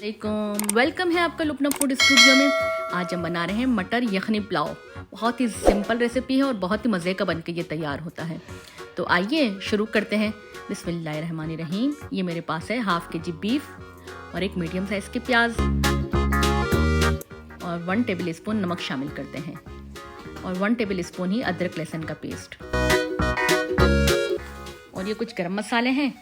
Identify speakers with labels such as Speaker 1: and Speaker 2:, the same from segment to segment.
Speaker 1: Welcome है आपका लुपना food studio में। आज हम बना रहे हैं मटर यखनी पुलाव। बहुत ही सिंपल रेसिपी है और बहुत ही मज़े का बनके ये तैयार होता है। तो आइए शुरू करते हैं। बिस्मिल्लाहिर्रहमानिर्रहीम। ये मेरे पास है हाफ के जी बीफ और एक मीडियम साइज़ के प्याज और 1 टेबल स्पून नमक शामिल करते हैं और 1 टेबल स्पून ही अदरक लहसुन का पेस्ट। और ये कुछ गरम मसाले हैं,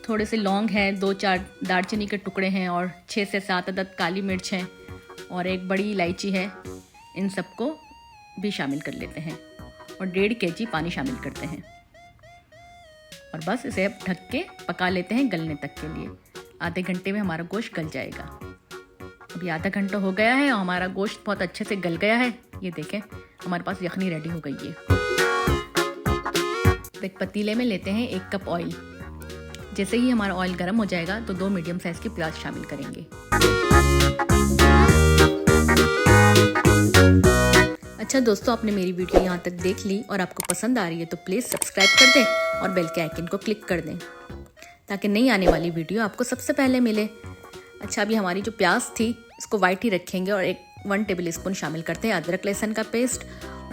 Speaker 1: थोड़े से लौंग हैं, 2-4 दालचीनी के टुकड़े हैं और 6 से 7 अदद काली मिर्च हैं और एक बड़ी इलायची है। इन सबको भी शामिल कर लेते हैं और 1.5 kg पानी शामिल करते हैं और बस इसे अब ढक के पका लेते हैं गलने तक के लिए। आधे घंटे में हमारा गोश्त गल जाएगा। अभी आधा घंटा हो गया है और हमारा गोश्त बहुत अच्छे से गल गया है। ये देखें, हमारे पास यखनी रेडी हो गई है। तो एक पतीले में लेते हैं 1 कप ऑयल। जैसे ही हमारा ऑयल गर्म हो जाएगा तो 2 मीडियम साइज़ के प्याज शामिल करेंगे। अच्छा दोस्तों, आपने मेरी वीडियो यहाँ तक देख ली और आपको पसंद आ रही है तो प्लीज़ सब्सक्राइब कर दें और बेल के आइकन को क्लिक कर दें ताकि नई आने वाली वीडियो आपको सबसे पहले मिले। अच्छा, अभी हमारी जो प्याज थी इसको वाइट ही रखेंगे और 1 टेबल स्पून शामिल करते हैं अदरक लहसुन का पेस्ट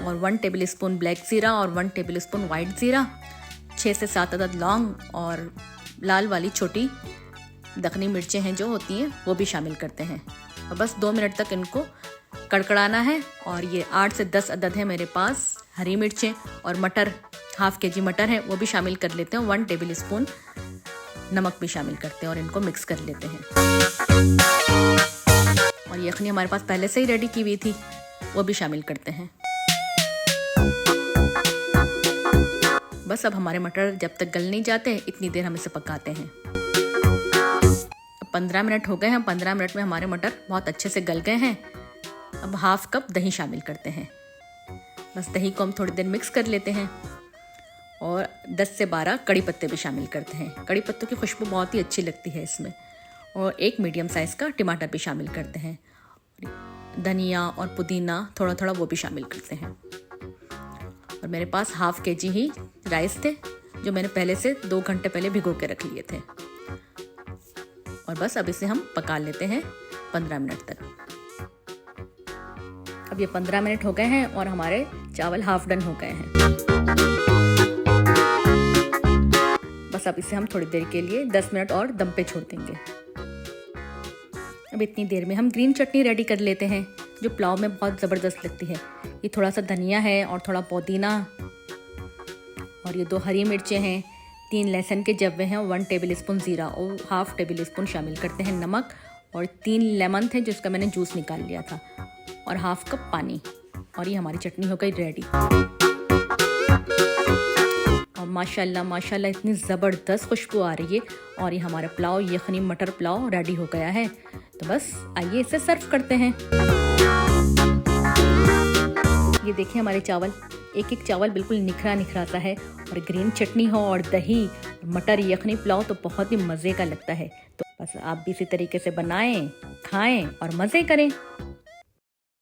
Speaker 1: और 1 टेबल स्पून ब्लैक ज़ीरा और 1 टेबल स्पून वाइट ज़ीरा, 6 से 7 अदद लौंग और लाल वाली छोटी दखनी मिर्चें हैं जो होती हैं वो भी शामिल करते हैं और बस 2 मिनट तक इनको कड़कड़ाना है। और ये 8 से 10 अदद है मेरे पास हरी मिर्चें और मटर, हाफ के जी मटर है वो भी शामिल कर लेते हैं। 1 टेबल स्पून नमक भी शामिल करते हैं और इनको मिक्स कर लेते हैं। और यखनी हमारे पास पहले से ही रेडी की हुई थी, वो भी शामिल करते हैं। बस अब हमारे मटर जब तक गल नहीं जाते इतनी देर हम इसे पकाते हैं। अब 15 मिनट हो गए हैं। 15 मिनट में हमारे मटर बहुत अच्छे से गल गए हैं। अब हाफ कप दही शामिल करते हैं। बस दही को हम थोड़ी देर मिक्स कर लेते हैं और 10 से 12 कड़ी पत्ते भी शामिल करते हैं। कड़ी पत्तों की खुशबू बहुत ही अच्छी लगती है इसमें। और 1 मीडियम साइज़ का टमाटर भी शामिल करते हैं। धनिया और पुदीना थोड़ा थोड़ा वो भी शामिल करते हैं। और मेरे पास हाफ के जी ही राइस थे जो मैंने पहले से 2 घंटे पहले भिगो के रख लिए थे। और बस अब इसे हम पका लेते हैं 15 मिनट तक। अब ये 15 मिनट हो गए हैं और हमारे चावल हाफ डन हो गए हैं। बस अब इसे हम थोड़ी देर के लिए 10 मिनट और दम पे छोड़ देंगे। अब इतनी देर में हम ग्रीन चटनी रेडी कर लेते हैं जो पुलाव में बहुत ज़बरदस्त लगती है। ये थोड़ा सा धनिया है और थोड़ा पुदीना और ये 2 हरी मिर्चें हैं, 3 लहसुन के जब्बे हैं और 1 टेबल स्पून ज़ीरा और हाफ टेबल स्पून शामिल करते हैं नमक और 3 लेमन थे जिसका मैंने जूस निकाल लिया था और हाफ कप पानी। और ये हमारी चटनी हो गई रेडी। और माशाल्लाह माशाल्लाह इतनी ज़बरदस्त खुशबू आ रही है और ये हमारा पुलाव यखनी मटर पुलाव रेडी हो गया है। तो बस आइए इसे सर्व करते हैं। ये देखिए हमारे चावल, एक चावल बिल्कुल निखरा निखरा सा है और ग्रीन चटनी हो और दही मटर यखनी पुलाव तो बहुत ही मज़े का लगता है। तो बस आप भी इसी तरीके से बनाएं, खाएं और मज़े करें।